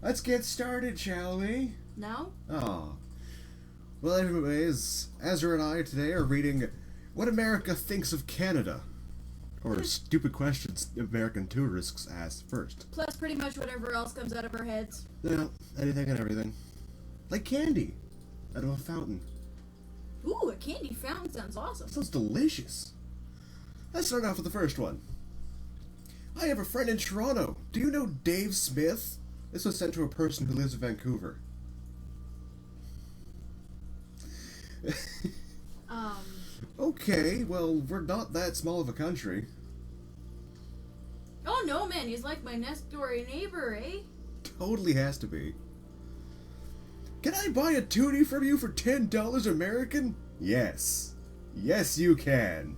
Let's get started, shall we? No? Oh. Well, anyways, Ezra and I today are reading What America Thinks of Canada. Or stupid questions American tourists ask first. Plus pretty much whatever else comes out of our heads. Yeah, anything and everything. Like candy. Out of a fountain. Ooh, a candy fountain sounds awesome. Sounds delicious. Let's start off with the first one. I have a friend in Toronto. Do you know Dave Smith? This was sent to a person who lives in Vancouver. Okay, well, we're not that small of a country. Oh no, man, he's like my next door neighbor, eh? Totally has to be. Can I buy a toonie from you for $10 American? Yes. Yes, you can.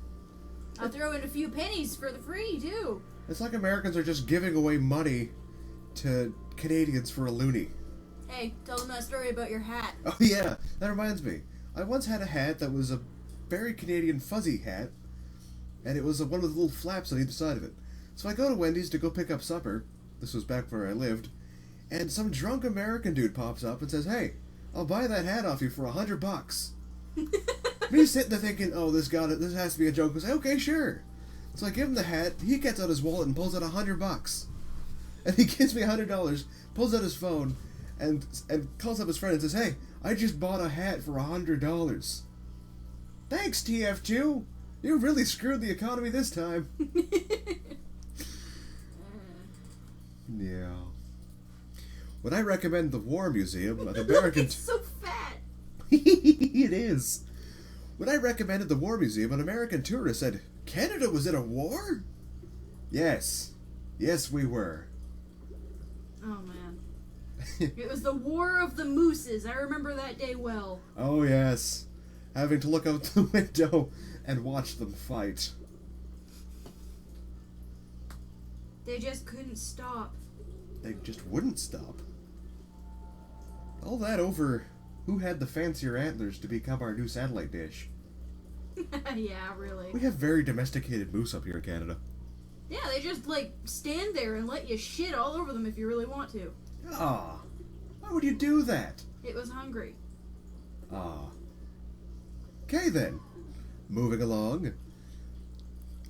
I'll throw in a few pennies for the free, too. It's like Americans are just giving away money to Canadians for a loonie. Hey, tell them that story about your hat. Oh yeah, that reminds me. I once had a hat that was a very Canadian fuzzy hat, and it was one with little flaps on either side of it. So I go to Wendy's to go pick up supper. This was back where I lived. And some drunk American dude pops up and says, "Hey, I'll buy that hat off you for $100. Me sitting there thinking, oh, this has to be a joke. I say, okay, sure. So I give him the hat. He gets out his wallet and pulls out $100. And he gives me $100, pulls out his phone, and calls up his friend and says, "Hey, I just bought a hat for $100. Thanks, TF2. You really screwed the economy this time." Yeah. When I recommend the War Museum, an American... It's so fat. It is. When I recommended the War Museum, an American tourist said, "Canada was in a war?" Yes. Yes, we were. Oh, man. It was the War of the Mooses. I remember that day well. Oh, yes. Having to look out the window and watch them fight. They just couldn't stop. They just wouldn't stop. All that over who had the fancier antlers to become our new satellite dish. Yeah, really. We have very domesticated moose up here in Canada. Yeah, they just, stand there and let you shit all over them if you really want to. Ah, why would you do that? It was hungry. Ah. Okay then, moving along.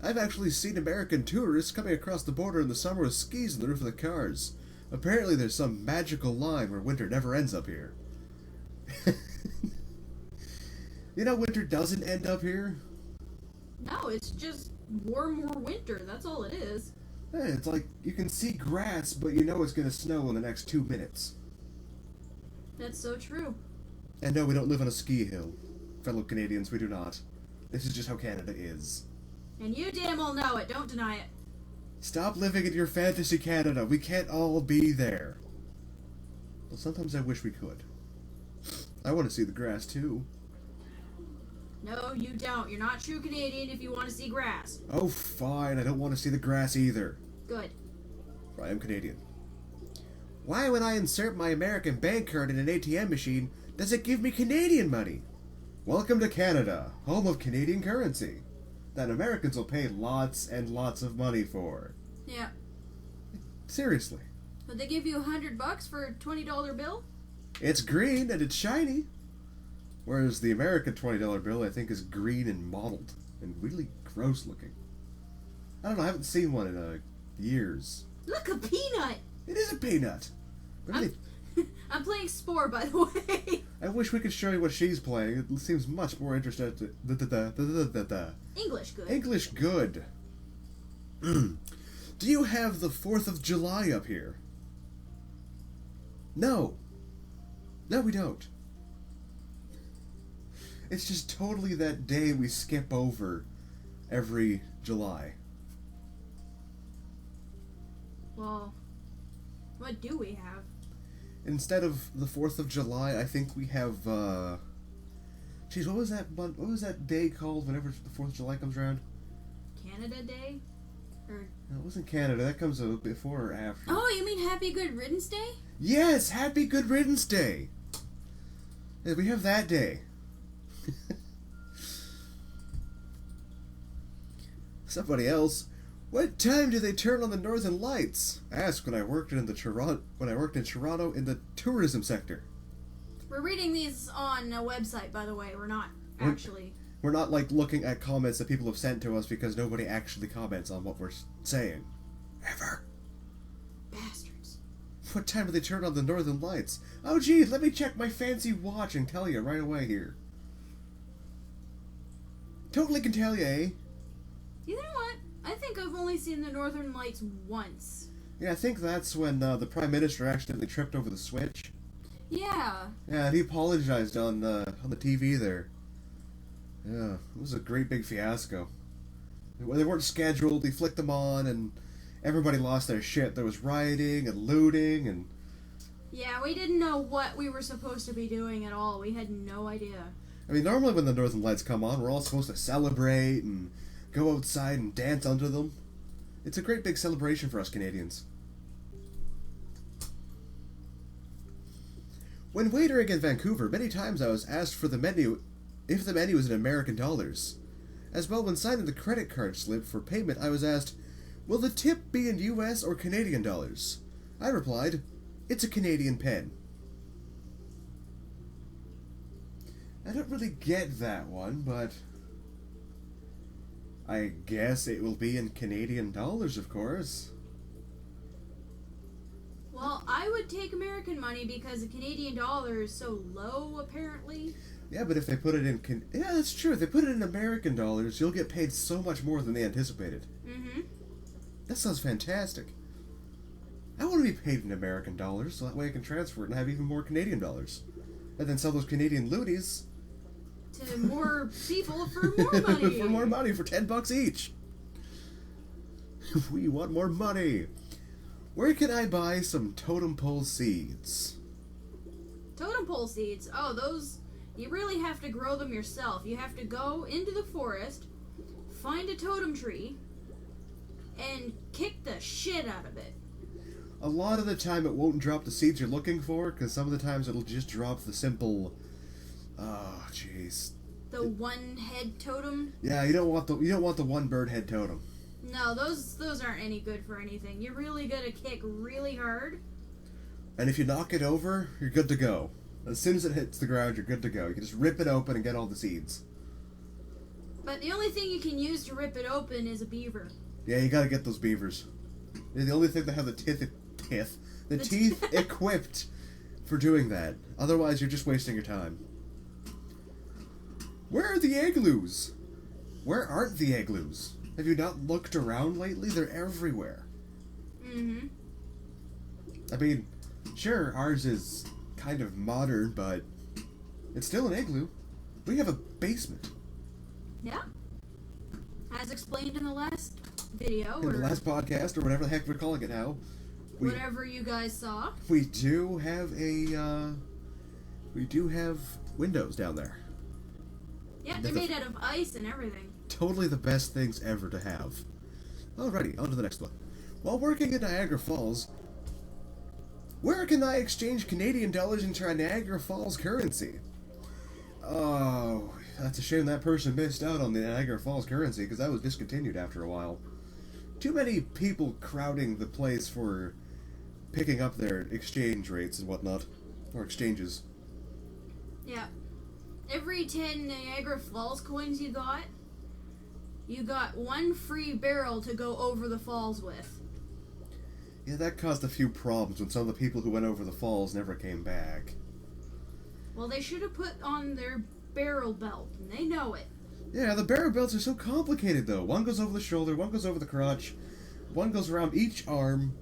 I've actually seen American tourists coming across the border in the summer with skis on the roof of the cars. Apparently there's some magical line where winter never ends up here. You know winter doesn't end up here? No, it's just warmer winter. That's all it is. Yeah, it's like you can see grass, but you know it's going to snow in the next 2 minutes. That's so true. And no, we don't live on a ski hill. Fellow Canadians, we do not. This is just how Canada is. And you damn well know it. Don't deny it. Stop living in your fantasy Canada. We can't all be there. Well, sometimes I wish we could. I want to see the grass, too. No, you don't. You're not true Canadian if you want to see grass. Oh, fine. I don't want to see the grass either. Good. I am Canadian. Why, when I insert my American bank card in an ATM machine, does it give me Canadian money? Welcome to Canada, home of Canadian currency, that Americans will pay lots and lots of money for. Yeah. Seriously. Would they give you $100 for a $20 bill? It's green and it's shiny. Whereas the American $20 bill, I think, is green and mottled and really gross looking. I don't know, I haven't seen one in years. Look, a peanut! It is a peanut. Really? I'm playing Spore, by the way. I wish we could show you what she's playing. It seems much more interesting. English good. English good. Do you have the 4th of July up here? No. No, we don't. It's just totally that day we skip over every July. Well, what do we have? Instead of the 4th of July, I think we have, Geez, what was that day called whenever the 4th of July comes around? Canada Day? Or... No, it wasn't Canada. That comes before or after. Oh, you mean Happy Good Riddance Day? Yes, Happy Good Riddance Day. Yeah, we have that day. Somebody else. What time do they turn on the Northern Lights? Asked when I worked in Toronto in the tourism sector. We're reading these on a website, by the way. We're not actually. We're not like looking at comments that people have sent to us because nobody actually comments on what we're saying. Ever. Bastards. What time do they turn on the Northern Lights? Oh geez, let me check my fancy watch and tell you right away here. Totally can tell you, eh? You know what? I think I've only seen the Northern Lights once. Yeah, I think that's when the Prime Minister accidentally tripped over the switch. Yeah. Yeah, and he apologized on the TV there. Yeah, it was a great big fiasco. They weren't scheduled, he flicked them on, and everybody lost their shit. There was rioting and looting, and... Yeah, we didn't know what we were supposed to be doing at all. We had no idea. I mean, normally when the Northern Lights come on, we're all supposed to celebrate and go outside and dance under them. It's a great big celebration for us Canadians. When waitering in Vancouver, many times I was asked for the menu if the menu was in American dollars. As well, when signing the credit card slip for payment, I was asked, will the tip be in US or Canadian dollars? I replied, it's a Canadian pen. I don't really get that one, but I guess it will be in Canadian dollars, of course. Well, I would take American money because the Canadian dollar is so low, apparently. Yeah, but if they put it in... yeah, that's true. If they put it in American dollars, you'll get paid so much more than they anticipated. Mm-hmm. That sounds fantastic. I want to be paid in American dollars, so that way I can transfer it and have even more Canadian dollars. And then sell those Canadian loonies... to more people for more money. For more money, for $10 each. We want more money. Where can I buy some totem pole seeds? Totem pole seeds? Oh, those... You really have to grow them yourself. You have to go into the forest, find a totem tree, and kick the shit out of it. A lot of the time it won't drop the seeds you're looking for, because some of the times it'll just drop the simple... oh, jeez. The one head totem? Yeah, you don't want the one bird head totem. No, those aren't any good for anything. You really gotta kick really hard. And if you knock it over, you're good to go. As soon as it hits the ground, you're good to go. You can just rip it open and get all the seeds. But the only thing you can use to rip it open is a beaver. Yeah, you gotta get those beavers. They're the only thing that have the teeth equipped for doing that. Otherwise, you're just wasting your time. Where are the igloos? Where aren't the igloos? Have you not looked around lately? They're everywhere. Mm-hmm. I mean, sure, ours is kind of modern, but it's still an igloo. We have a basement. Yeah. As explained in the last video. In the last podcast, or whatever the heck we're calling it now. Whatever you guys saw. We do have windows down there. Yeah, they're made out of ice and everything. Totally the best things ever to have. Alrighty, on to the next one. While working in Niagara Falls, where can I exchange Canadian dollars into Niagara Falls currency? Oh, that's a shame that person missed out on the Niagara Falls currency, because that was discontinued after a while. Too many people crowding the place for picking up their exchange rates and whatnot. Or exchanges. Yeah. Every 10 Niagara Falls coins you got one free barrel to go over the falls with. Yeah, that caused a few problems when some of the people who went over the falls never came back. Well, they should have put on their barrel belt, and they know it. Yeah, the barrel belts are so complicated, though. One goes over the shoulder, one goes over the crotch, one goes around each arm,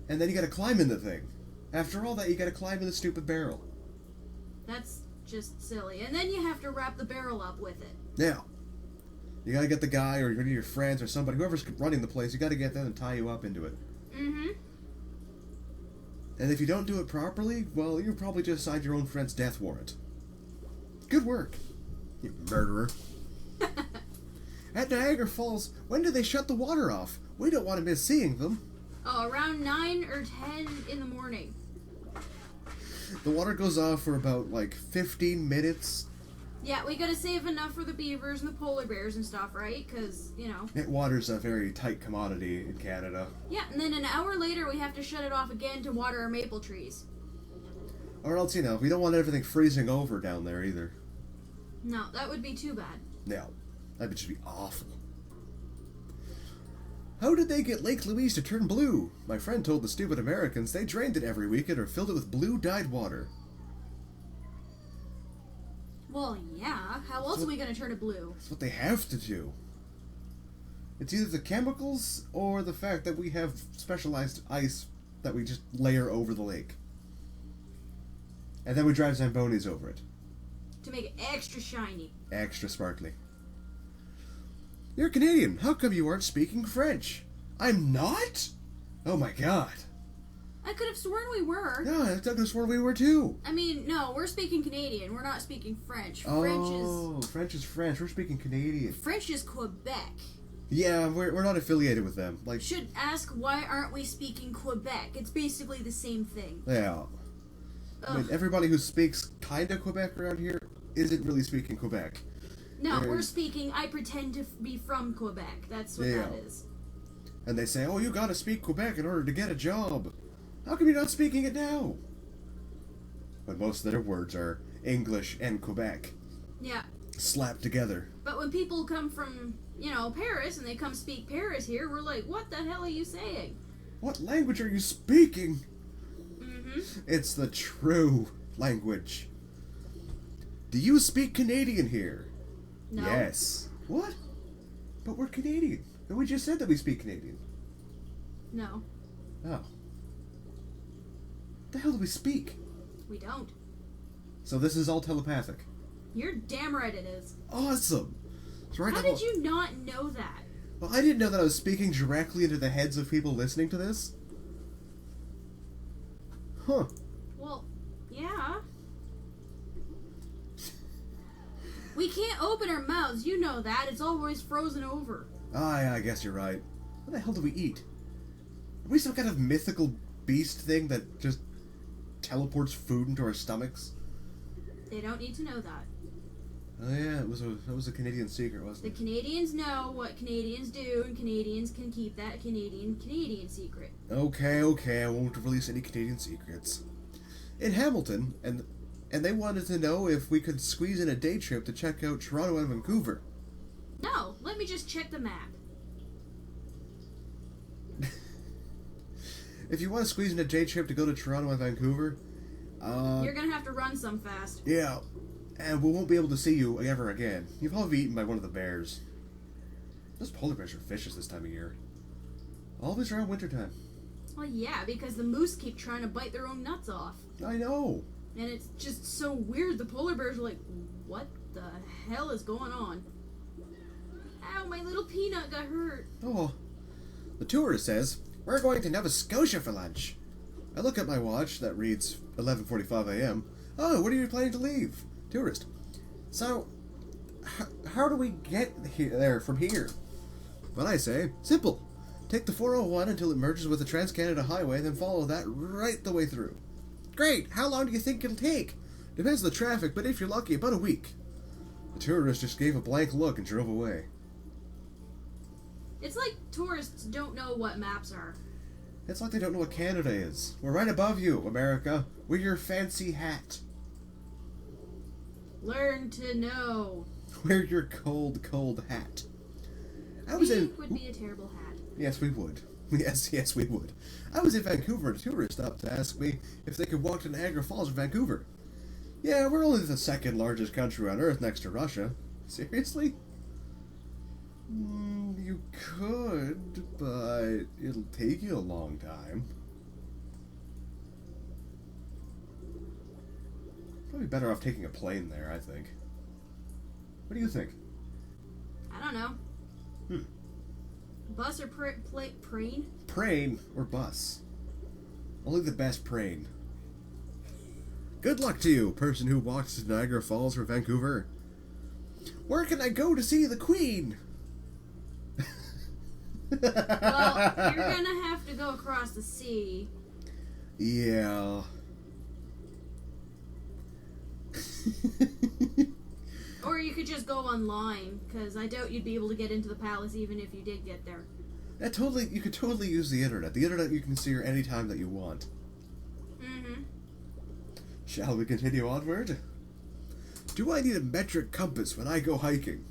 and then you gotta climb in the thing. After all that, you gotta climb in the stupid barrel. That's just silly. And then you have to wrap the barrel up with it. Yeah. You gotta get the guy, or one of your friends, or somebody, whoever's running the place, you gotta get them and tie you up into it. Mm-hmm. And if you don't do it properly, well, you probably just signed your own friend's death warrant. Good work, you murderer. At Niagara Falls, when do they shut the water off? We don't want to miss seeing them. Oh, around 9 or 10 in the morning. The water goes off for about, 15 minutes. Yeah, we gotta save enough for the beavers and the polar bears and stuff, right? Because, you know. Water's a very tight commodity in Canada. Yeah, and then an hour later we have to shut it off again to water our maple trees. Or else, you know, we don't want everything freezing over down there either. No, that would be too bad. No, that would just be awful. How did they get Lake Louise to turn blue? My friend told the stupid Americans they drained it every weekend or filled it with blue-dyed water. Well, yeah. How else are we going to turn it blue? That's what they have to do. It's either the chemicals or the fact that we have specialized ice that we just layer over the lake. And then we drive Zambonis over it. To make it extra shiny. Extra sparkly. You're Canadian. How come you aren't speaking French? I'm not? Oh my god. I could have sworn we were. Yeah, I could have sworn we were too. I mean, no, we're speaking Canadian. We're not speaking French. French is French. We're speaking Canadian. French is Quebec. Yeah, we're not affiliated with them. Like, should ask why aren't we speaking Quebec? It's basically the same thing. Yeah. I mean, everybody who speaks kind of Quebec around here isn't really speaking Quebec. No, we're speaking, I pretend to be from Quebec. That's what that is. And they say, oh, you gotta speak Quebec in order to get a job. How come you're not speaking it now? But most of their words are English and Quebec. Yeah. Slapped together. But when people come from, you know, Paris, and they come speak Paris here, we're like, what the hell are you saying? What language are you speaking? Mm-hmm. It's the true language. Do you speak Canadian here? No. Yes. What? But we're Canadian. And we just said that we speak Canadian. No. Oh. What the hell do we speak? We don't. So this is all telepathic. You're damn right it is. Awesome. So right How now, did you not know that? Well, I didn't know that I was speaking directly into the heads of people listening to this. Huh. Well, yeah. We can't open our mouths, you know that. It's always frozen over. Ah, yeah, I guess you're right. What the hell do we eat? Are we some kind of mythical beast thing that just teleports food into our stomachs? They don't need to know that. Oh yeah, that was a Canadian secret, wasn't The it? Canadians know what Canadians do, and Canadians can keep that Canadian secret. Okay, I won't release any Canadian secrets. In Hamilton, and they wanted to know if we could squeeze in a day trip to check out Toronto and Vancouver. No, let me just check the map. If you want to squeeze in a day trip to go to Toronto and Vancouver, you're gonna have to run some fast. Yeah, and we won't be able to see you ever again. You'll probably be eaten by one of the bears. Those polar bears are vicious this time of year. Always around wintertime. Well, yeah, because the moose keep trying to bite their own nuts off. I know. And it's just so weird. The polar bears are like, what the hell is going on? Ow, my little peanut got hurt. Oh, the tourist says, we're going to Nova Scotia for lunch. I look at my watch that reads 11:45 a.m. Oh, when are you planning to leave? Tourist. So, how do we get there from here? Well, I say, simple. Take the 401 until it merges with the Trans-Canada Highway, then follow that right the way through. Great! How long do you think it'll take? Depends on the traffic, but if you're lucky, about a week. The tourist just gave a blank look and drove away. It's like tourists don't know what maps are. It's like they don't know what Canada is. We're right above you, America. We're your fancy hat. Learn to know. We're your cold, cold hat. Pink would be a terrible hat. Yes, we would. Yes, we would. I was in Vancouver and a tourist stopped to ask me if they could walk to Niagara Falls from Vancouver. Yeah, we're only the second largest country on Earth next to Russia. Seriously? You could, but it'll take you a long time. Probably better off taking a plane there, I think. What do you think? I don't know. Bus or prane? Prane or bus. Only the best prane. Good luck to you, person who walks to Niagara Falls from Vancouver. Where can I go to see the Queen? Well, you're gonna have to go across the sea. Yeah. just go online, because I doubt you'd be able to get into the palace even if you did get there. You could totally use the internet. The internet you can see her anytime that you want. Mm-hmm. Shall we continue onward? Do I need a metric compass when I go hiking?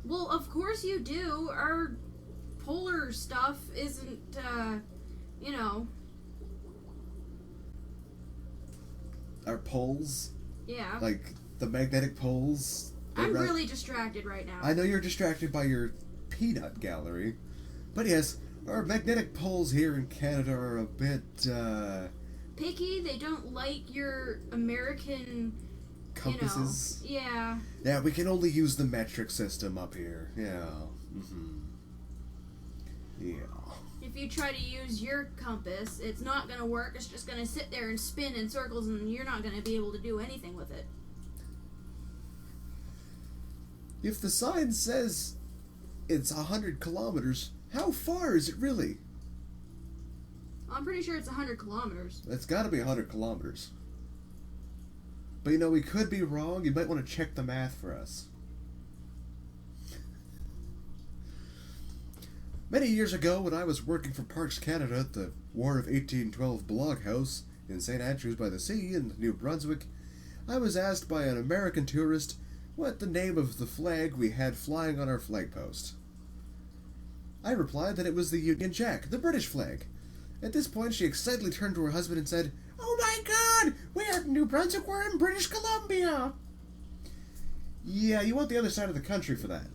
Well, of course you do. Our polar stuff isn't, you know... Our poles? Yeah. Like, the magnetic poles? I'm really distracted right now. I know you're distracted by your peanut gallery. But yes, our magnetic poles here in Canada are a bit, picky. They don't like your American... compasses. You know, yeah. Yeah, we can only use the metric system up here. Yeah. Mm-hmm. Yeah. If you try to use your compass, it's not going to work. It's just going to sit there and spin in circles, and you're not going to be able to do anything with it. If the sign says it's 100 kilometers, how far is it really? I'm pretty sure it's 100 kilometers. It's got to be 100 kilometers. But you know, we could be wrong. You might want to check the math for us. Many years ago, when I was working for Parks Canada at the War of 1812 blog house in St. Andrews by the Sea in New Brunswick, I was asked by an American tourist what the name of the flag we had flying on our flagpost. I replied that it was the Union Jack, the British flag. At this point, she excitedly turned to her husband and said, "Oh my God! We aren't in New Brunswick, we're in British Columbia!" Yeah, you want the other side of the country for that.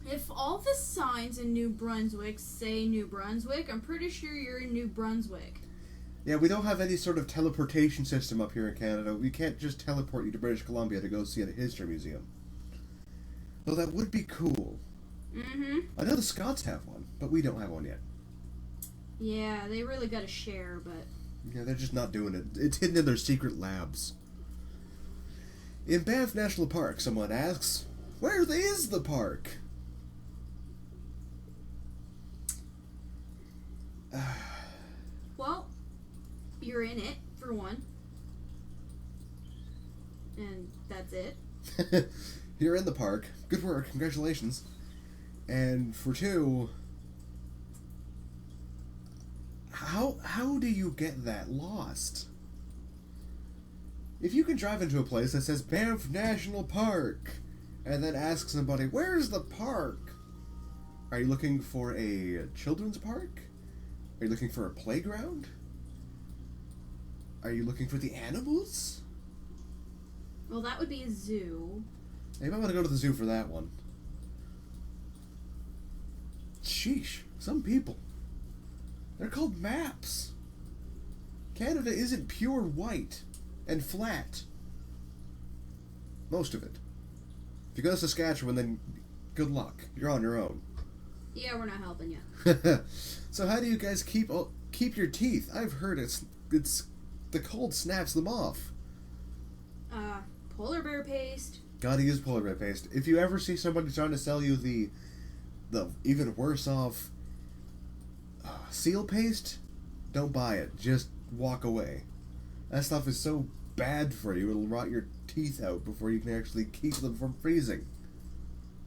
If all the signs in New Brunswick say New Brunswick, I'm pretty sure you're in New Brunswick. Yeah, we don't have any sort of teleportation system up here in Canada. We can't just teleport you to British Columbia to go see a history museum. Though that would be cool. Mm-hmm. I know the Scots have one, but we don't have one yet. Yeah, they really gotta share, but... Yeah, they're just not doing it. It's hidden in their secret labs. In Banff National Park, someone asks, where is the park? Well, you're in it, for one. And that's it. You're in the park. Good work. Congratulations. And for two... How do you get that lost? If you can drive into a place that says Banff National Park and then ask somebody, where's the park? Are you looking for a children's park? Are you looking for a playground? Are you looking for the animals? Well, that would be a zoo. You might want to go to the zoo for that one. Sheesh, some people. They're called maps. Canada isn't pure white and flat. Most of it. If you go to Saskatchewan, then good luck. You're on your own. Yeah, we're not helping you. So how do you guys keep your teeth? I've heard it's the cold snaps them off. Polar bear paste. Gotta use polar bear paste. If you ever see somebody trying to sell you the even worse off seal paste, don't buy it. Just walk away. That stuff is so bad for you, it'll rot your teeth out before you can actually keep them from freezing.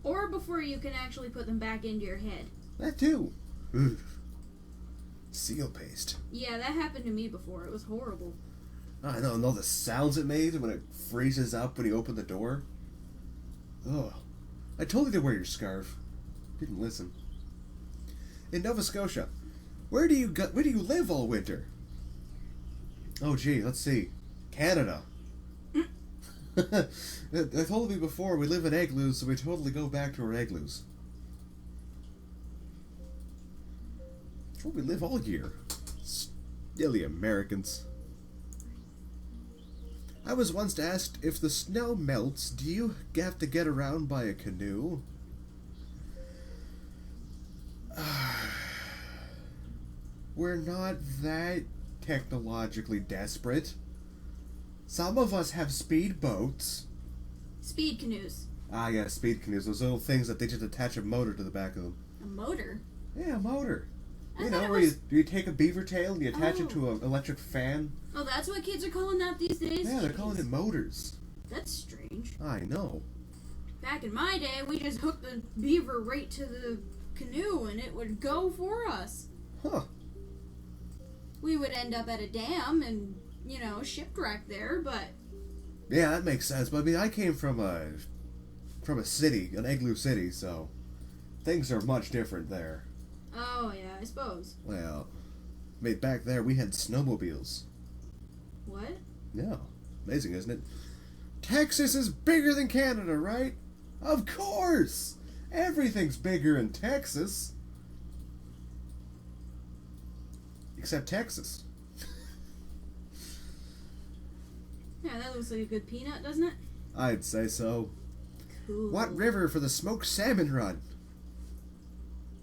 Or before you can actually put them back into your head. That too. Ugh. Seal paste. Yeah, that happened to me before. It was horrible. I know, and all the sounds it made when it freezes up when you open the door. Ugh. I told you to wear your scarf. Didn't listen. In Nova Scotia, where do you live all winter? Oh gee, let's see. Canada. I told you before, we live in igloos, so we totally go back to our igloos. That's where we live all year. Silly Americans. I was once asked, if the snow melts, do you have to get around by a canoe? We're not that technologically desperate. Some of us have speed boats. Speed canoes. Ah, yeah, speed canoes. Those little things that they just attach a motor to the back of them. A motor? Yeah, a motor. I You thought know, it where was... you take a beaver tail and you attach it Oh. to an electric fan. Oh, that's what kids are calling that these days? Yeah, they're calling it motors. That's strange. I know. Back in my day, we just hooked the beaver right to the canoe and it would go for us. Huh. We would end up at a dam and, shipwrecked there, but... Yeah, that makes sense. But I mean, I came from a city, an igloo city, so things are much different there. Oh, yeah, I suppose. Well, I mean, back there we had snowmobiles. What? Yeah. Amazing, isn't it? Texas is bigger than Canada, right? Of course! Everything's bigger in Texas. Except Texas. Yeah, that looks like a good peanut, doesn't it? I'd say so. Cool. What river for the smoked salmon run?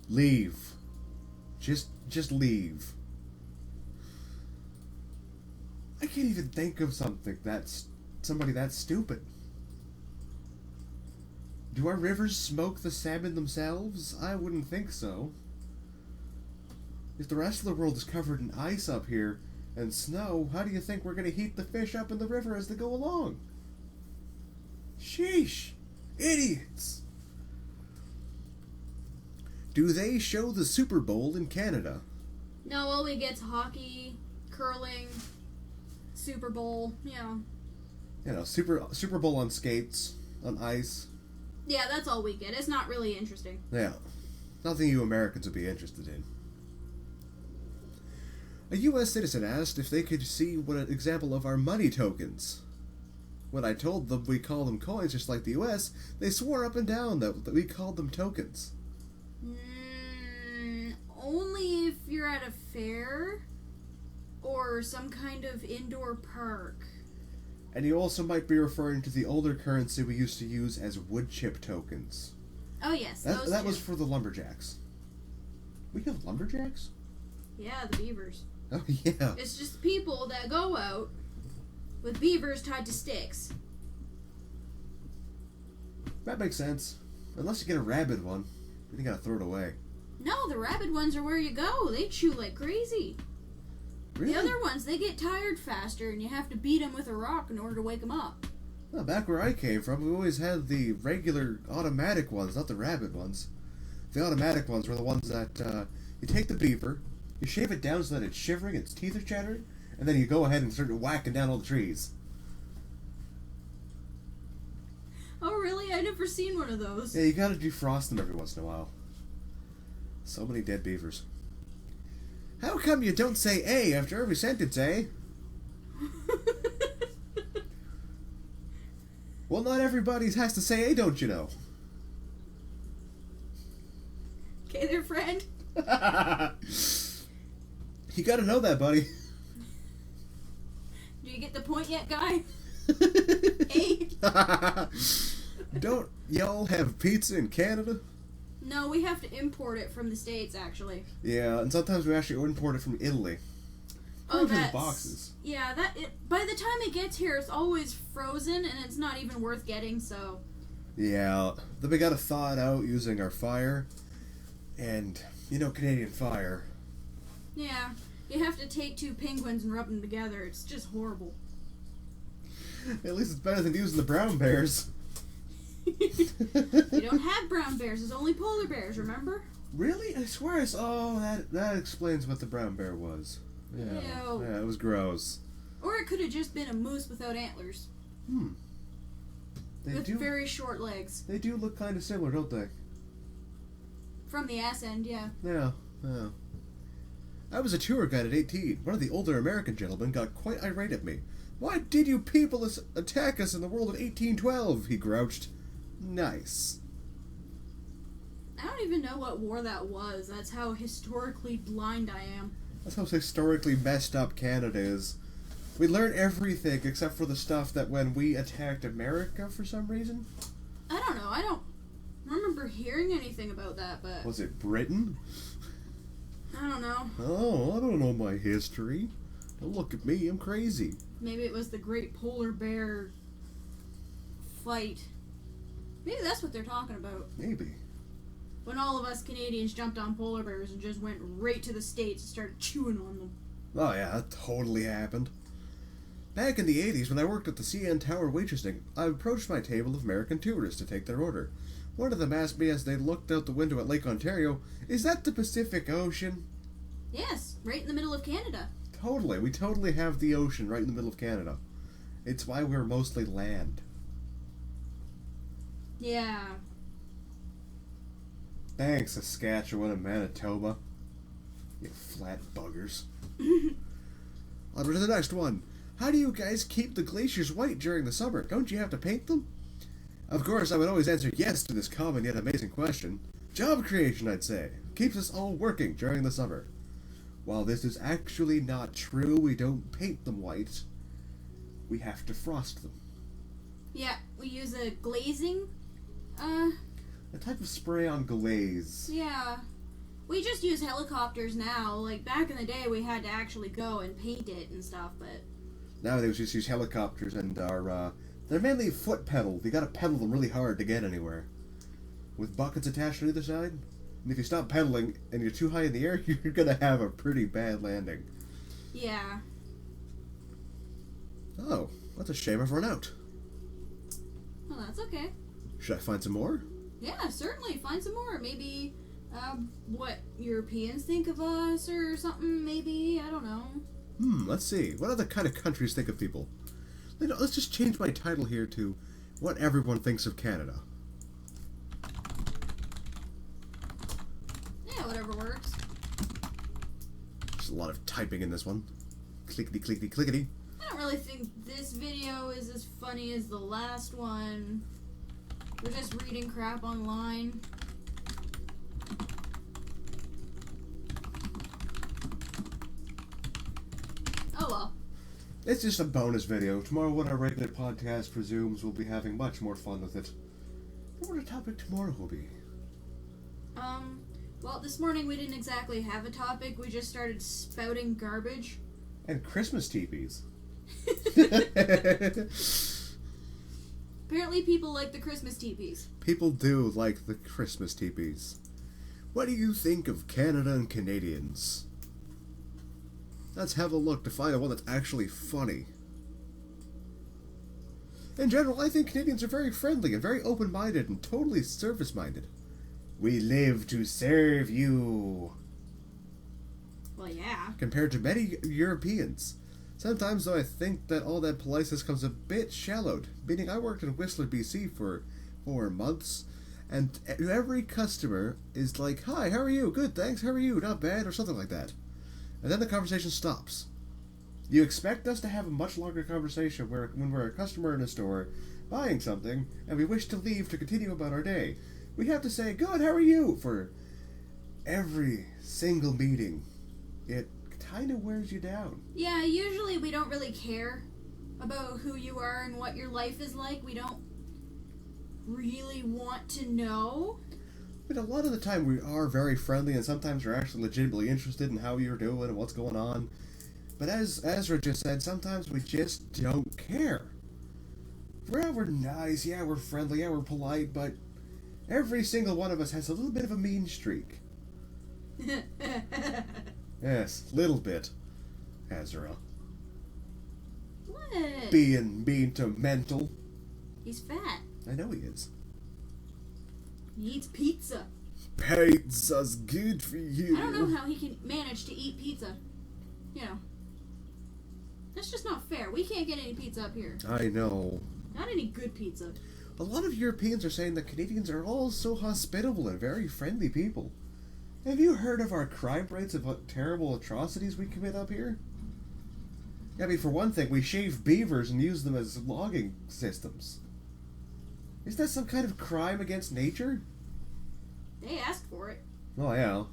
Leave. Just leave. I can't even think of somebody that stupid. Do our rivers smoke the salmon themselves? I wouldn't think so. If the rest of the world is covered in ice up here and snow, how do you think we're going to heat the fish up in the river as they go along? Sheesh. Idiots. Do they show the Super Bowl in Canada? No, all we get's hockey, curling, Super Bowl, Super Bowl on skates, on ice. Yeah, that's all we get. It's not really interesting. Yeah. Nothing you Americans would be interested in. A U.S. citizen asked if they could see what an example of our money tokens. When I told them we call them coins just like the U.S., they swore up and down that we called them tokens. Only if you're at a fair or some kind of indoor park. And you also might be referring to the older currency we used to use as wood chip tokens. Oh, yes, that was for the lumberjacks. We have lumberjacks? Yeah, the beavers. Oh, yeah. It's just people that go out with beavers tied to sticks. That makes sense. Unless you get a rabid one. Then you gotta throw it away. No, the rabid ones are where you go. They chew like crazy. Really? The other ones, they get tired faster and you have to beat them with a rock in order to wake them up. Well, back where I came from, we always had the regular automatic ones, not the rabid ones. The automatic ones were the ones that you take the beaver, you shave it down so that it's shivering, its teeth are chattering, and then you go ahead and start whacking down all the trees. Oh, really? I've never seen one of those. Yeah, you gotta defrost them every once in a while. So many dead beavers. How come you don't say A after every sentence, eh? Well, not everybody has to say A, don't you know? Okay there, friend. You gotta know that, buddy. Do you get the point yet, guy? A? Don't y'all have pizza in Canada? No, we have to import it from the States, actually. Yeah, and sometimes we actually import it from Italy. Oh, that's... boxes. Yeah, by the time it gets here, it's always frozen, and it's not even worth getting, so... Yeah, then we gotta thaw it out using our fire, and, Canadian fire. Yeah, you have to take two penguins and rub them together. It's just horrible. At least it's better than using the brown bears. You don't have brown bears, it's only polar bears, remember? Really? I swear I saw... Oh, that explains what the brown bear was. Yeah, Ew. Yeah, it was gross. Or it could have just been a moose without antlers. With very short legs. They do look kind of similar, don't they? From the ass end, yeah. Yeah. I was a tour guide at 18. One of the older American gentlemen got quite irate at me. Why did you people attack us in the world of 1812? He grouched. Nice. I don't even know what war that was. That's how historically blind I am. That's how historically messed up Canada is. We learn everything except for the stuff that when we attacked America for some reason. I don't know. I don't remember hearing anything about that, but... Was it Britain? I don't know. Oh, I don't know my history. Don't look at me, I'm crazy. Maybe it was the Great Polar Bear fight. Maybe that's what they're talking about. Maybe. When all of us Canadians jumped on polar bears and just went right to the States and started chewing on them. Oh yeah, that totally happened. Back in the 80s, when I worked at the CN Tower waitressing, I approached my table of American tourists to take their order. One of them asked me as they looked out the window at Lake Ontario, "Is that the Pacific Ocean?" Yes, right in the middle of Canada. Totally. We totally have the ocean right in the middle of Canada. It's why we're mostly land. Yeah. Thanks, Saskatchewan and Manitoba. You flat buggers. On to the next one. How do you guys keep the glaciers white during the summer? Don't you have to paint them? Of course, I would always answer yes to this common yet amazing question. Job creation, I'd say. Keeps us all working during the summer. While this is actually not true, we don't paint them white. We have to frost them. Yeah, we use a glazing. A type of spray-on glaze. Yeah. We just use helicopters now. Like, back in the day, we had to actually go and paint it and stuff, but... Nowadays, we just use helicopters and they're mainly foot pedaled. You gotta pedal them really hard to get anywhere. With buckets attached on either side. And if you stop pedaling and you're too high in the air, you're gonna have a pretty bad landing. Yeah. Oh, that's a shame I've run out. Well, that's okay. Should I find some more? Yeah, certainly. Find some more. Maybe, what Europeans think of us or something, maybe. I don't know. Let's see. What other kind of countries think of people? Let's just change my title here to What Everyone Thinks of Canada. Yeah, whatever works. There's a lot of typing in this one. Clickety, clickety, clickety. I don't really think this video is as funny as the last one. We're just reading crap online. Oh well. It's just a bonus video. Tomorrow when our regular podcast resumes, we'll be having much more fun with it. What will the topic tomorrow will be? Well, this morning we didn't exactly have a topic. We just started spouting garbage. And Christmas teepees. Apparently people like the Christmas teepees. People do like the Christmas teepees. What do you think of Canada and Canadians? Let's have a look to find out one that's actually funny. In general, I think Canadians are very friendly and very open-minded and totally service-minded. We live to serve you. Well, yeah. Compared to many Europeans. Sometimes, though, I think that all that politeness comes a bit shallowed. Meaning, I worked in Whistler, BC for 4 months, and every customer is like, "Hi, how are you? Good, thanks. How are you? Not bad," or something like that. And then the conversation stops. You expect us to have a much longer conversation when we're a customer in a store, buying something, and we wish to leave to continue about our day. We have to say, "Good, how are you?" for every single meeting. It kind of wears you down. Yeah, usually we don't really care about who you are and what your life is like. We don't really want to know. But a lot of the time we are very friendly, and sometimes we're actually legitimately interested in how you're doing and what's going on. But as Ezra just said, sometimes we just don't care. Yeah, we're nice, yeah, we're friendly, yeah, we're polite, but every single one of us has a little bit of a mean streak. Yes, little bit, Ezra. What? Being too mental. He's fat. I know he is. He eats pizza. Pizza's good for you. I don't know how he can manage to eat pizza. You know. That's just not fair. We can't get any pizza up here. I know. Not any good pizza. A lot of Europeans are saying that Canadians are all so hospitable and very friendly people. Have you heard of our crime rates of what terrible atrocities we commit up here? I mean, for one thing, we shave beavers and use them as logging systems. Is that some kind of crime against nature? They asked for it. Oh, yeah.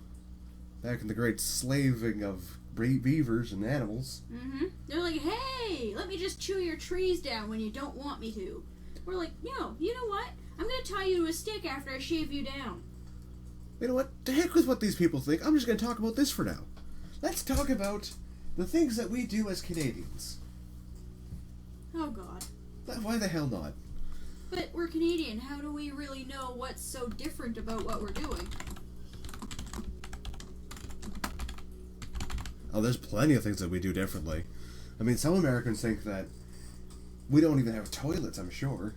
Back in the great slaving of beavers and animals. Mm-hmm. They're like, "Hey, let me just chew your trees down when you don't want me to." We're like, "No, you know what? I'm going to tie you to a stick after I shave you down." You know what? To heck with what these people think. I'm just going to talk about this for now. Let's talk about the things that we do as Canadians. Oh, God. Why the hell not? But we're Canadian. How do we really know what's so different about what we're doing? Oh, there's plenty of things that we do differently. I mean, some Americans think that we don't even have toilets, I'm sure.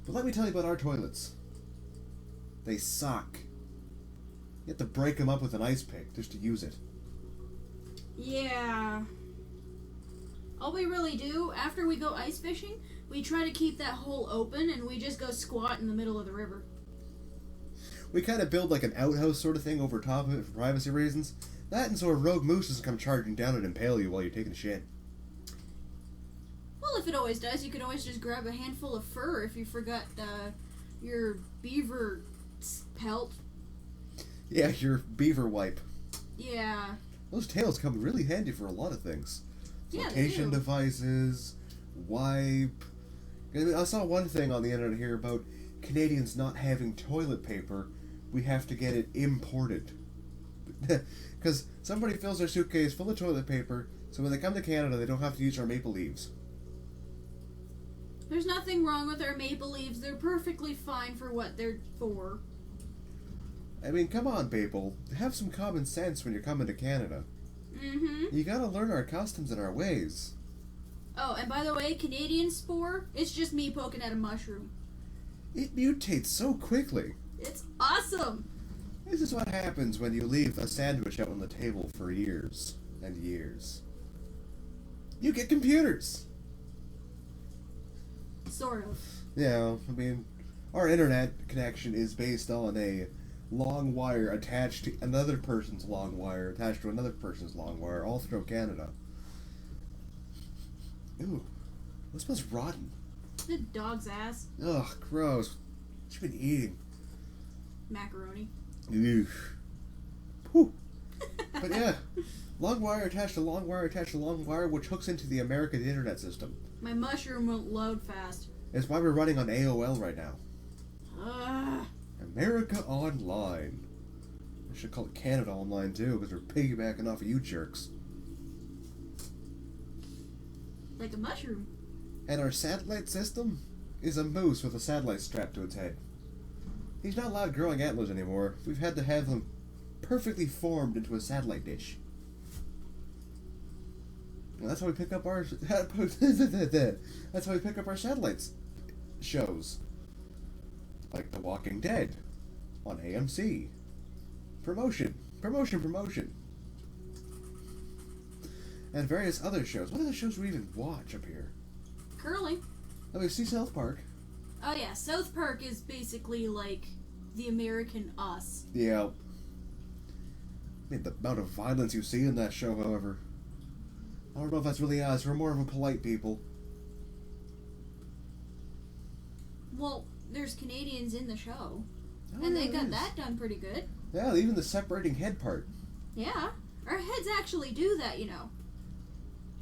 But let me tell you about our toilets. They suck. You have to break them up with an ice pick just to use it. Yeah. All we really do, after we go ice fishing, we try to keep that hole open and we just go squat in the middle of the river. We kind of build like an outhouse sort of thing over top of it for privacy reasons. That and so a rogue moose doesn't come charging down and impale you while you're taking a shit. Well, if it always does, you can always just grab a handful of fur if you forgot your beaver pelt. Yeah, your beaver wipe. Yeah. Those tails come really handy for a lot of things. Yeah, Flotation they do. devices, wipe. I saw one thing on the internet here about Canadians not having toilet paper. We have to get it imported. Because somebody fills their suitcase full of toilet paper, so when they come to Canada, they don't have to use our maple leaves. There's nothing wrong with our maple leaves. They're perfectly fine for what they're for. I mean, come on, people. Have some common sense when you're coming to Canada. Mm-hmm. You gotta learn our customs and our ways. Oh, and by the way, Canadian spore, it's just me poking at a mushroom. It mutates so quickly. It's awesome! This is what happens when you leave a sandwich out on the table for years and years. You get computers! Sort of. Yeah, I mean, our internet connection is based on a long wire attached to another person's long wire, attached to another person's long wire, all through Canada. Ooh, that smells rotten. The dog's ass. Ugh, gross. What you been eating? Macaroni. Ew. Whew. But yeah, long wire attached to long wire attached to long wire, which hooks into the American internet system. My mushroom won't load fast. It's why we're running on AOL right now. Ugh. America Online. I should call it Canada Online too, because we're piggybacking off of you jerks. Like a mushroom. And our satellite system is a moose with a satellite strapped to its head. He's not allowed growing antlers anymore. We've had to have them perfectly formed into a satellite dish. And that's how we pick up our that's how we pick up our satellites shows. Like The Walking Dead on AMC. Promotion. And various other shows. What are the shows we even watch up here? Curling. Oh, we see South Park. Oh yeah, South Park is basically like the American Us. Yeah. I mean, the amount of violence you see in that show, however. I don't know if that's really us. We're more of a polite people. Well, there's Canadians in the show. Oh, And they yeah, got it is. that done pretty good. Yeah, even the separating head part. Yeah. Our heads actually do that, you know.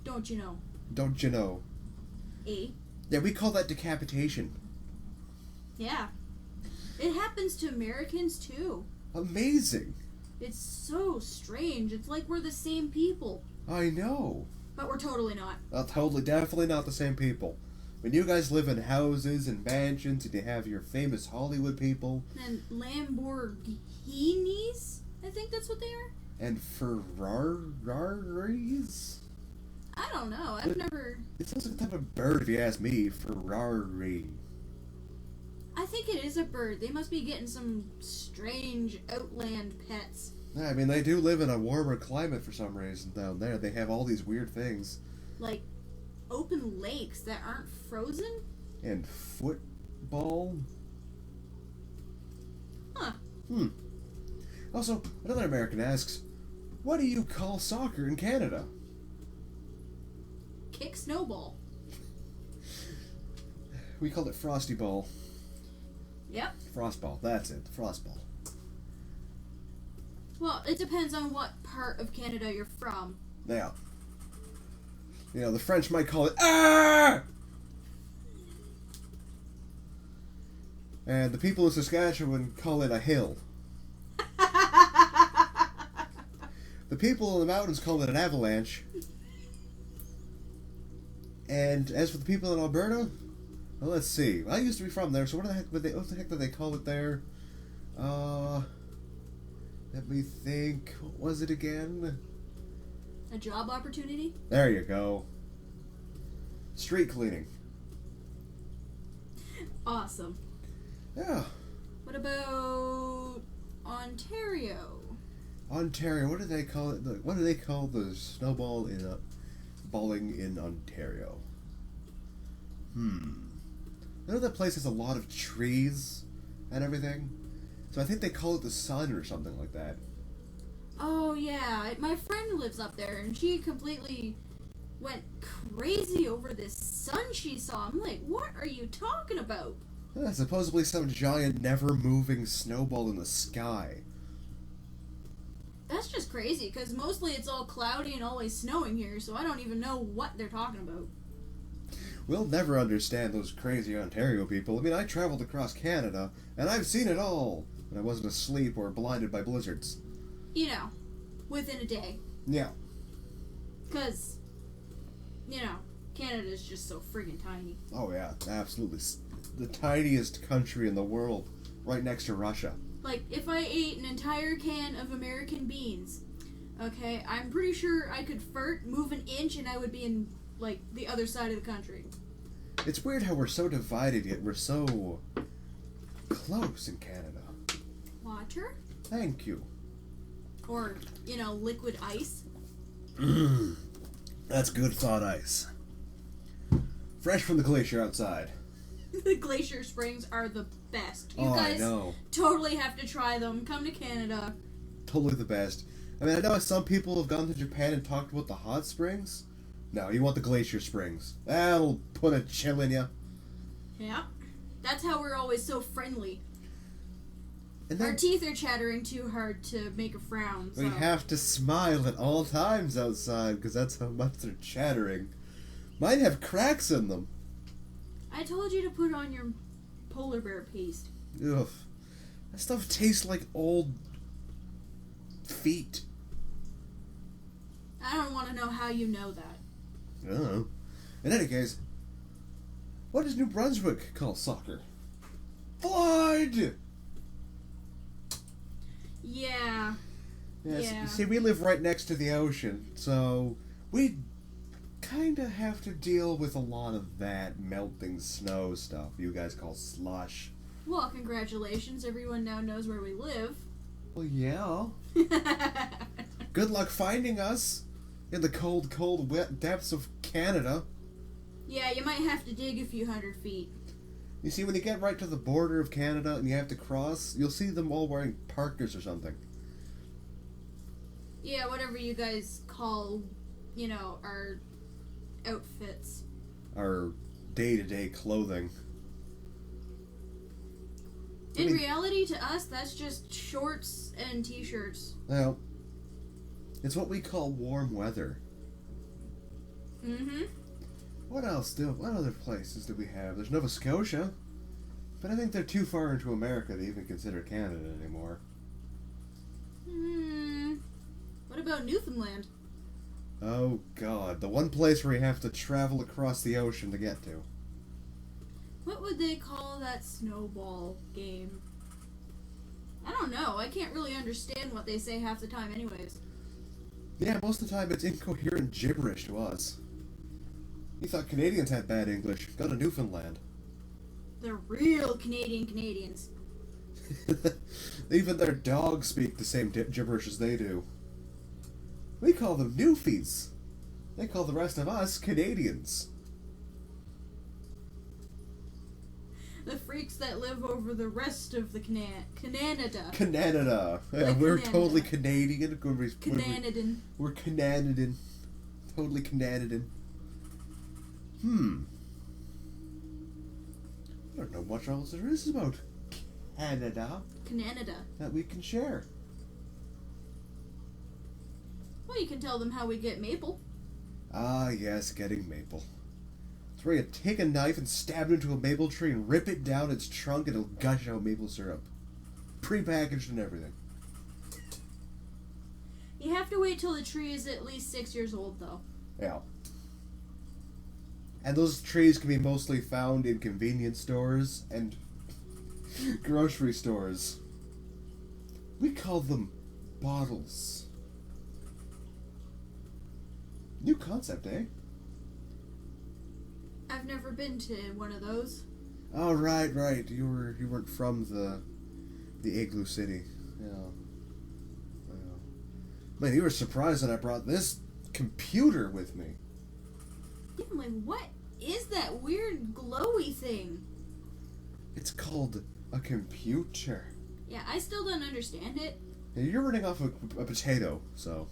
Don't you know? Don't you know? Eh? Yeah, we call that decapitation. Yeah. It happens to Americans too. Amazing. It's so strange. It's like we're the same people. I know. But we're totally not. Totally, definitely not the same people. When you guys live in houses and mansions and you have your famous Hollywood people. And Lamborghinis? I think that's what they are. And Ferraris? I don't know. I've never... It sounds like a type of bird if you ask me. Ferrari. I think it is a bird. They must be getting some strange outland pets. Yeah, I mean, they do live in a warmer climate for some reason down there. They have all these weird things. Like open lakes that aren't frozen? And football? Huh. Also, another American asks, what do you call soccer in Canada? Kick snowball. We call it frosty ball. Yep. Frostball, that's it. Frostball. Well, it depends on what part of Canada you're from. Now, you know, the French might call it ah! And the people of Saskatchewan call it a hill. The people in the mountains call it an avalanche. And as for the people in Alberta, well, let's see. I used to be from there, so what the heck did they call it there? Let me think. What was it again? A job opportunity? There you go. Street cleaning. Awesome. Yeah. What about Ontario? Ontario. What do they call it? What do they call the snowball in balling in Ontario? I know that place has a lot of trees and everything, so I think they call it the sun or something like that. Oh yeah, my friend lives up there, and she completely went crazy over this sun she saw. I'm like, what are you talking about? Supposedly some giant, never-moving snowball in the sky. That's just crazy, because mostly it's all cloudy and always snowing here, so I don't even know what they're talking about. We'll never understand those crazy Ontario people. I mean, I traveled across Canada, and I've seen it all, when I wasn't asleep or blinded by blizzards. You know, within a day. Yeah. Because, you know, Canada's just so friggin' tiny. Oh yeah, absolutely. The tiniest country in the world, right next to Russia. Like, if I ate an entire can of American beans, okay, I'm pretty sure I could move an inch, and I would be in, like, the other side of the country. It's weird how we're so divided, yet we're so close in Canada. Water? Thank you. Or, you know, liquid ice. That's good thawed ice. Fresh from the glacier outside. The glacier springs are the best. You I guys know. totally have to try them. Come to Canada. Totally the best. I mean, I know some people have gone to Japan and talked about the hot springs. No, you want the glacier springs. That'll put a chill in you. Yeah. That's how we're always so friendly. And then our teeth are chattering too hard to make a frown. So. we have to smile at all times outside because that's how much they're chattering. Mine have cracks in them. I told you to put on your polar bear paste. Ugh. That stuff tastes like old feet. I don't want to know how you know that. I don't know. In any case, what does New Brunswick call soccer? Flood! Yeah. Yes, Yeah. you see, we live right next to the ocean, so we kind of have to deal with a lot of that melting snow stuff you guys call slush. Well, congratulations. Everyone now knows where we live. Well, yeah. Good luck finding us in the cold, cold, wet depths of Canada. Yeah, you might have to dig a few 100 feet. You see, when you get right to the border of Canada and you have to cross, you'll see them all wearing parkas or something. Yeah, whatever you guys call, you know, our outfits. Our day-to-day clothing. In reality, to us, that's just shorts and t-shirts. Well, it's what we call warm weather. Mm-hmm. What other places do we have? There's Nova Scotia, but I think they're too far into America to even consider Canada anymore. What about Newfoundland? Oh God, the one place where you have to travel across the ocean to get to. What would they call that snowball game? I don't know. I can't really understand what they say half the time anyways. Yeah, most of the time it's incoherent gibberish to us. You thought Canadians had bad English. Go to Newfoundland. The real Canadians. Even their dogs speak the same gibberish as they do. We call them Newfies. They call the rest of us Canadians. The freaks that live over the rest of the Canada. Canada. Yeah, Like we're Canada. totally Canadian. Canadian. We're Canadian. Totally Canadian. I don't know much else there is about Canada that we can share. Well, you can tell them how we get maple. Ah, yes, getting maple. It's where you take a knife and stab it into a maple tree and rip it down its trunk and it'll gush out maple syrup. Pre-packaged and everything. You have to wait till the tree is at least 6 years old, though. Yeah. And those trees can be mostly found in convenience stores and grocery stores. We call them bottles. New concept, eh? I've never been to one of those. Oh, right. You weren't from the Igloo City. Yeah. Man, you were surprised that I brought this computer with me. Yeah, I'm like, what is that weird glowy thing? It's called a computer. Yeah, I still don't understand it. Yeah, you're running off a potato, so.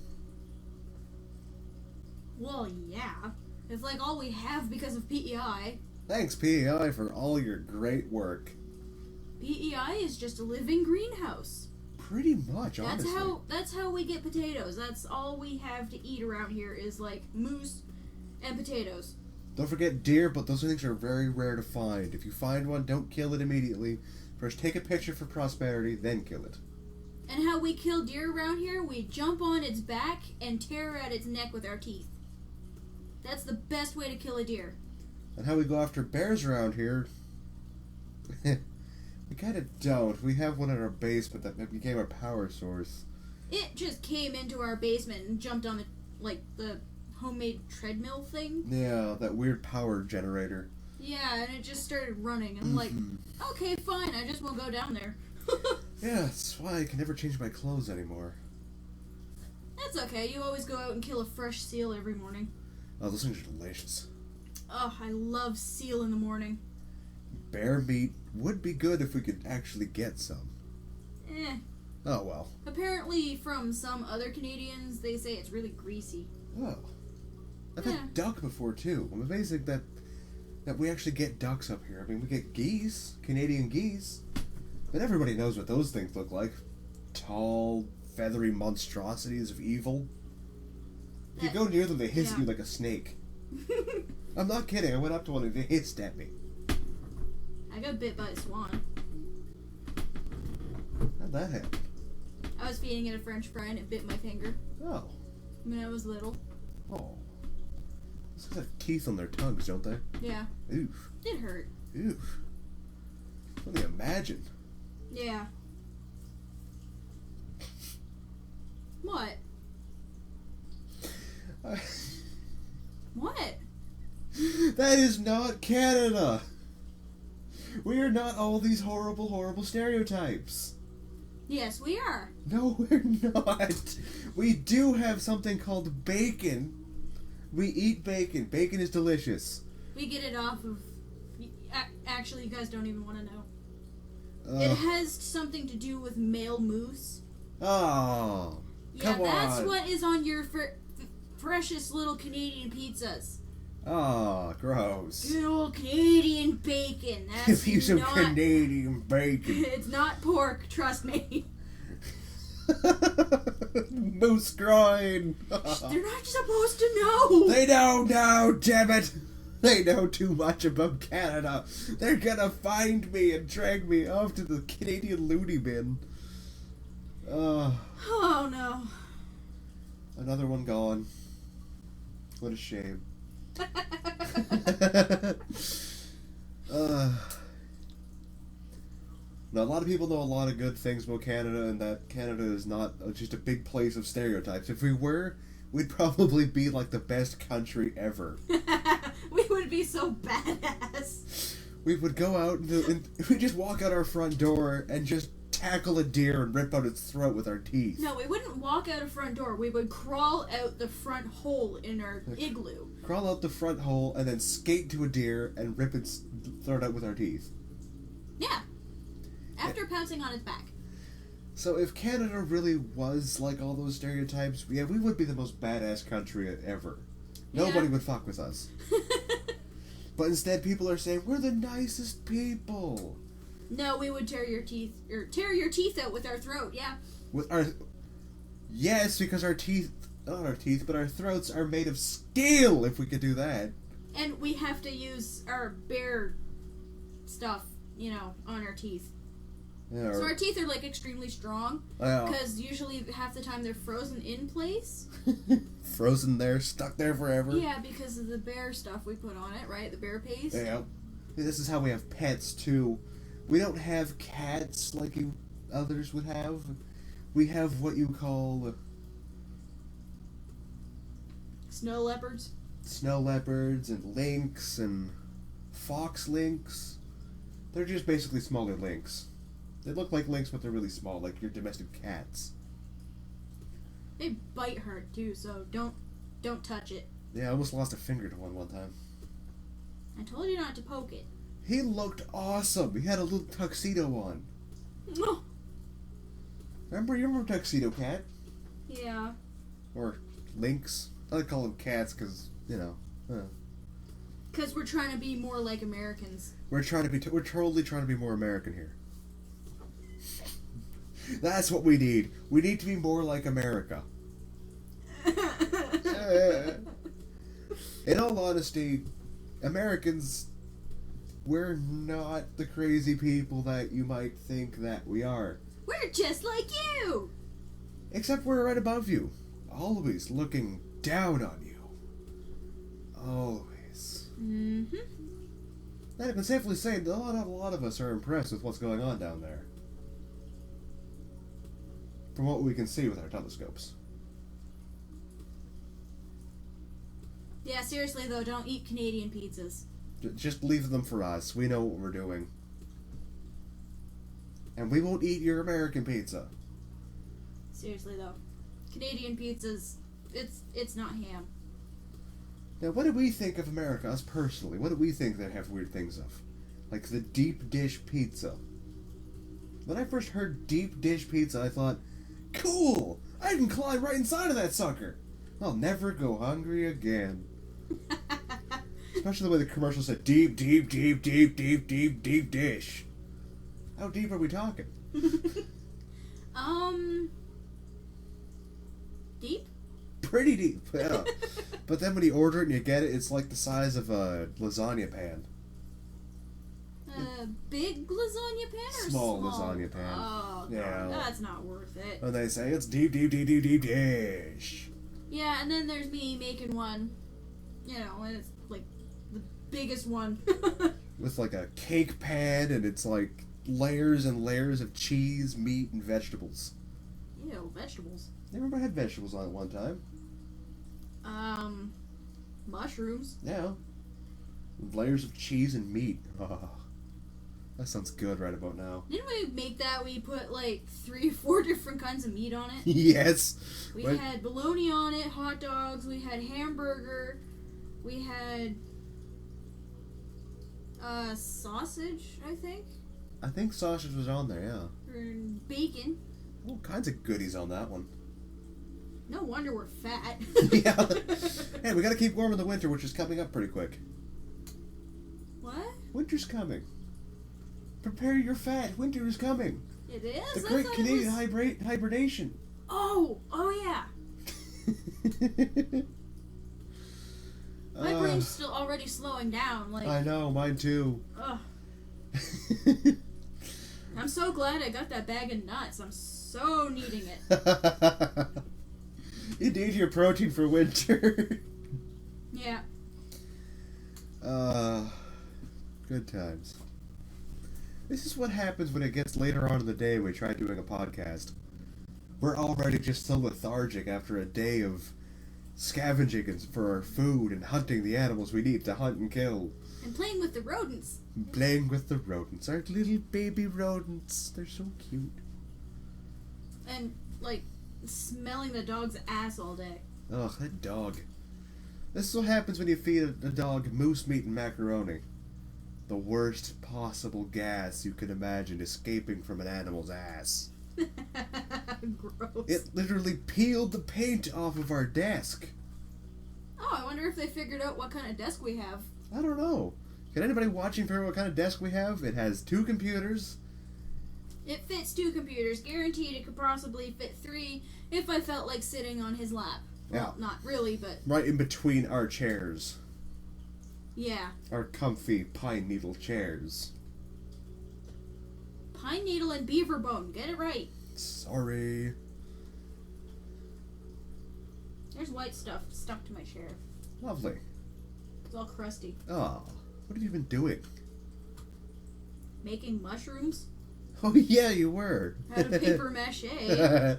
Well, yeah. It's like all we have because of PEI. Thanks, PEI, for all your great work. PEI is just a living greenhouse. Pretty much, honestly. That's how we get potatoes. That's all we have to eat around here is like moose and potatoes. Don't forget deer, but those things are very rare to find. If you find one, don't kill it immediately. First take a picture for prosperity, then kill it. And how we kill deer around here, we jump on its back and tear at its neck with our teeth. That's the best way to kill a deer. And how we go after bears around here... we kind of don't. We have one in our basement that became our power source. It just came into our basement and jumped on the homemade treadmill thing. Yeah, that weird power generator. Yeah, and it just started running. I'm like, okay, fine, I just won't go down there. Yeah, that's why I can never change my clothes anymore. That's okay, you always go out and kill a fresh seal every morning. Oh, those things are delicious. Oh, I love seal in the morning. Bear meat would be good if we could actually get some. Oh, well. Apparently, from some other Canadians, they say it's really greasy. Oh. I've had duck before, too. I'm amazed that we actually get ducks up here. I mean, we get geese, Canadian geese. But everybody knows what those things look like. Tall, feathery monstrosities of evil. If you go near them, they hiss at you like a snake. I'm not kidding. I went up to one and they hissed at me. I got bit by a swan. How'd that happen? I was feeding it a French fry and it bit my finger. Oh. When I was little. Oh. Those guys have teeth on their tongues, don't they? Yeah. Oof. It hurt. Oof. What do you imagine? Yeah. What? What? That is not Canada! We are not all these horrible, horrible stereotypes. Yes, we are. No, we're not. We do have something called bacon. We eat bacon. Bacon is delicious. We get it off of... Actually, you guys don't even want to know. It has something to do with male moose. Oh, come on. Yeah, that's what is on your freshest little Canadian pizzas. Oh, gross. Good old Canadian bacon. That's Give you some Canadian bacon. It's not pork, trust me. Moose groin. They're not supposed to know. They don't know, damn it. They know too much about Canada. They're gonna find me and drag me off to the Canadian loony bin. Oh no. Another one gone. What a shame. Now, a lot of people know a lot of good things about Canada, and that Canada is not just a big place of stereotypes. If we were, we'd probably be like the best country ever. We would be so badass. We would go out and we'd just walk out our front door and just tackle a deer and rip out its throat with our teeth. No, we wouldn't walk out a front door. We would crawl out the front hole in our igloo. Crawl out the front hole and then skate to a deer and rip its throat out with our teeth. Yeah. After pouncing on its back. So if Canada really was like all those stereotypes, yeah, we would be the most badass country ever. Nobody would fuck with us. But instead people are saying, we're the nicest people. No, we would tear your teeth out with our throat, yeah. With our... Yes, because our teeth... Not our teeth, but our throats are made of steel, if we could do that. And we have to use our bear stuff, on our teeth. Yeah, so our teeth are, extremely strong. Because usually half the time they're frozen in place. Frozen there, stuck there forever. Yeah, because of the bear stuff we put on it, right? The bear paste. Yeah. This is how we have pets, too. We don't have cats like you others would have. We have what you call... Snow leopards. Snow leopards and lynx and fox lynx. They're just basically smaller lynx. They look like lynx, but they're really small, like your domestic cats. They bite hard too, so don't touch it. Yeah, I almost lost a finger to one time. I told you not to poke it. He looked awesome. He had a little tuxedo on. Oh. You remember Tuxedo Cat? Yeah. Or lynx. I like to call them cats because, you know. Because we're trying to be more like Americans. We're totally trying to be more American here. That's what we need. We need to be more like America. In all honesty, Americans, we're not the crazy people that you might think that we are. We're just like you! Except we're right above you. Always looking down on you. Always. Mm-hmm. And I can safely say that a lot of us are impressed with what's going on down there. From what we can see with our telescopes. Yeah, seriously though, don't eat Canadian pizzas. Just leave them for us. We know what we're doing. And we won't eat your American pizza. Seriously though, Canadian pizzas, it's not ham. Now, what do we think of America, us personally? What do we think they have weird things of? Like the deep dish pizza. When I first heard deep dish pizza, I thought, cool! I can climb right inside of that sucker! I'll never go hungry again. Especially the way the commercial said, deep, deep, deep, deep, deep, deep, deep dish. How deep are we talking? Deep? Pretty deep, yeah. But then when you order it and you get it, it's like the size of a lasagna pan. Big lasagna pan or small lasagna pan? Oh, yeah. That's not worth it. And they say it's deep, deep, deep, deep, deep dish. Yeah, and then there's me making one, you know, and it's like the biggest one. With like a cake pan, and it's like layers and layers of cheese, meat, and vegetables. Ew, vegetables. I remember I had vegetables on it one time. Mushrooms. Yeah. With layers of cheese and meat. Oh, that sounds good right about now. Didn't we make that? We put like 3 or 4 different kinds of meat on it. Yes. We had bologna on it, hot dogs, we had hamburger, we had sausage, I think. I think sausage was on there, yeah. Or bacon. All kinds of goodies on that one. No wonder we're fat. Yeah. Hey, we gotta keep warm in the winter, which is coming up pretty quick. What? Winter's coming. Prepare your fat. Winter is coming. It is? The Great Canadian Hibernation. Oh yeah. My brain's still already slowing down. Like I know, mine too. Ugh. I'm so glad I got that bag of nuts. I'm so needing it. You need your protein for winter. Yeah. Good times. This is what happens when it gets later on in the day when we try doing a podcast. We're already just so lethargic after a day of scavenging for our food and hunting the animals we need to hunt and kill. And playing with the rodents. Playing with the rodents. Our little baby rodents. They're so cute. And, like, smelling the dog's ass all day. Ugh, that dog. This is what happens when you feed a dog moose meat and macaroni. The worst possible gas you could imagine escaping from an animal's ass. Gross. It literally peeled the paint off of our desk. Oh, I wonder if they figured out what kind of desk we have. I don't know. Can anybody watching figure out what kind of desk we have? It has 2 computers. It fits 2 computers. Guaranteed it could possibly fit 3 if I felt like sitting on his lap. Well, not really, but... Right in between our chairs. Yeah. Our comfy pine needle chairs. Pine needle and beaver bone. Get it right. Sorry. There's white stuff stuck to my chair. Lovely. It's all crusty. Oh, what have you been doing? Making mushrooms? Oh, yeah, you were. Out of paper mache. I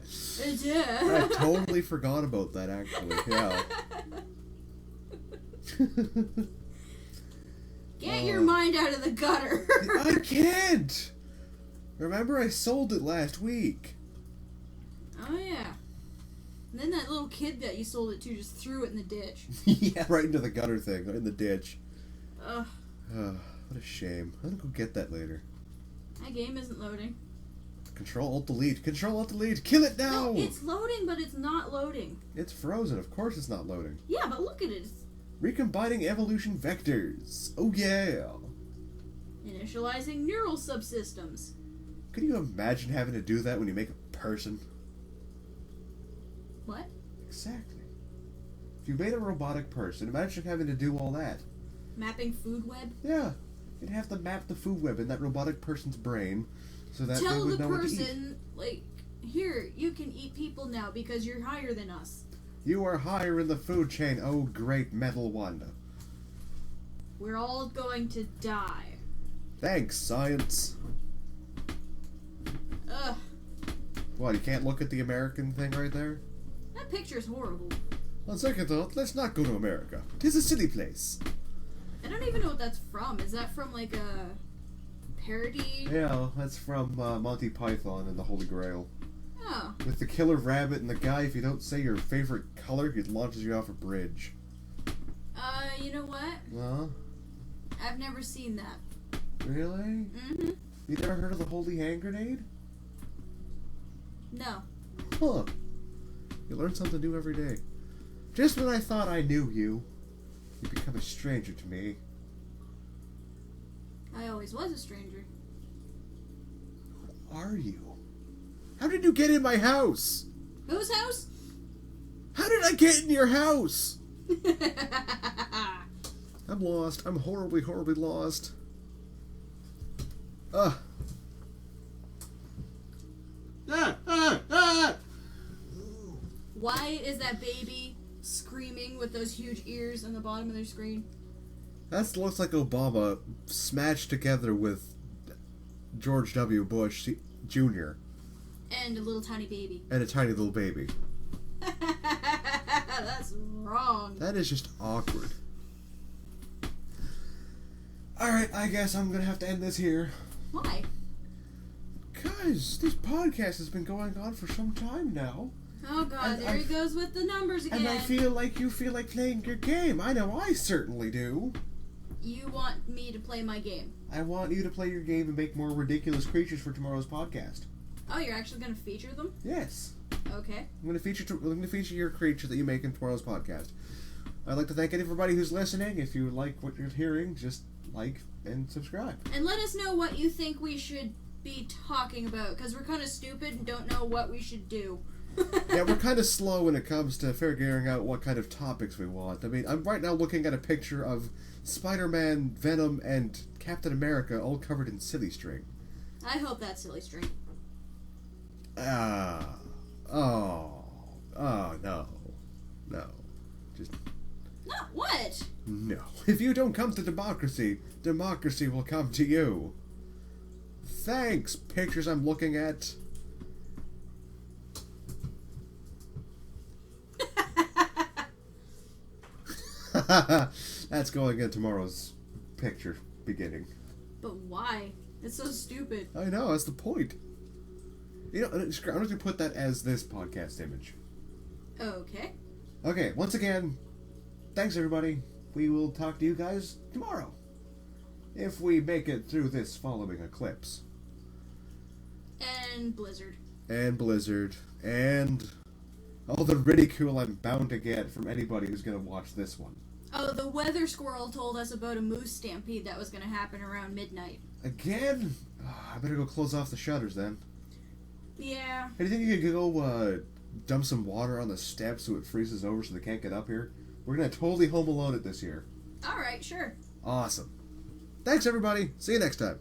totally forgot about that, actually. Yeah. Get your mind out of the gutter. I can't. Remember, I sold it last week. Oh, yeah. And then that little kid that you sold it to just threw it in the ditch. Yeah, right into the gutter thing, in the ditch. Ugh. What a shame. I'm gonna go get that later. That game isn't loading. Control-Alt-Delete. Control-Alt-Delete. Kill it now! No, it's loading, but it's not loading. It's frozen. Of course it's not loading. Yeah, but look at it. Recombining evolution vectors. Oh, yeah. Initializing neural subsystems. Could you imagine having to do that when you make a person? What? Exactly. If you made a robotic person, imagine having to do all that. Mapping food web? Yeah. You'd have to map the food web in that robotic person's brain so that they Tell would the know what to eat. person, like, here, you can eat people now because you're higher than us. You are higher in the food chain, oh great metal one. We're all going to die. Thanks, science. Ugh. What, you can't look at the American thing right there? That picture's horrible. On second thought, let's not go to America. 'Tis a silly place. I don't even know what that's from. Is that from, like, a parody? Yeah, that's from Monty Python and the Holy Grail. Oh. With the killer rabbit and the guy, if you don't say your favorite color, he launches you off a bridge. You know what? Huh? I've never seen that. Really? Mm-hmm. You never heard of the Holy Hand Grenade? No. Huh. You learn something new every day. Just when I thought I knew you, you become a stranger to me. I always was a stranger. Who are you? How did you get in my house? Whose house? How did I get in your house? I'm lost. I'm horribly, horribly lost. Why is that baby screaming with those huge ears on the bottom of their screen? That looks like Obama smashed together with George W. Bush Jr. And a little tiny baby. And a tiny little baby. That's wrong. That is just awkward. Alright, I guess I'm gonna have to end this here. Why? Guys, this podcast has been going on for some time now. Oh god, there he goes with the numbers again. And I feel like you feel like playing your game. I know I certainly do. You want me to play my game? I want you to play your game and make more ridiculous creatures for tomorrow's podcast. Oh, you're actually going to feature them? Yes. Okay. I'm going to feature your creature that you make in tomorrow's podcast. I'd like to thank everybody who's listening. If you like what you're hearing, just like and subscribe. And let us know what you think we should be talking about, because we're kind of stupid and don't know what we should do. Yeah, we're kind of slow when it comes to figuring out what kind of topics we want. I mean, I'm right now looking at a picture of Spider-Man, Venom, and Captain America all covered in silly string. I hope that's silly string. No. Just... No, what? No. If you don't come to democracy, democracy will come to you. Thanks, pictures I'm looking at. That's going in tomorrow's picture beginning. But why? It's so stupid. I know, that's the point. You know, I'm just going to put that as this podcast image. Okay. Okay, once again, thanks everybody. We will talk to you guys tomorrow. If we make it through this following eclipse. And Blizzard. And Blizzard. And all the ridicule I'm bound to get from anybody who's going to watch this one. Oh, the weather squirrel told us about a moose stampede that was going to happen around midnight. Again? Oh, I better go close off the shutters then. Yeah. Hey, do you think you could go dump some water on the steps so it freezes over so they can't get up here? We're going to totally Home Alone it this year. Alright, sure. Awesome. Thanks, everybody. See you next time.